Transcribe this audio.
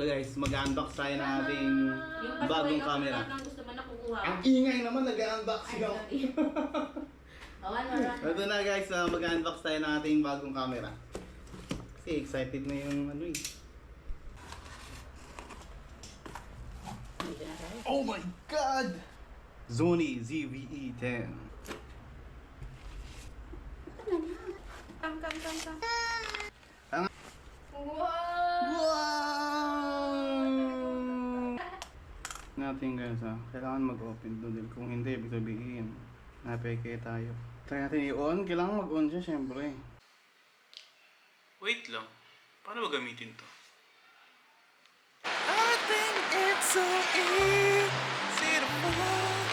So guys, mag-unbox tayo ng ating bagong camera. Gusto mo na kukuha. Ang ingay naman, nag-unboxing ako. Ito na guys, mag-unbox tayo ng ating bagong camera. Kasi excited na yung ano eh. Oh my God! Sony ZV-E10. Come. Wow! Natin guys kailangan mag-open doodle. Kung hindi, ibig sabihin napeke tayo. Try natin i-on. Kailangan mag-on siya syempre. Wait lang. Paano ba gamitin to? I think it's so easy to fall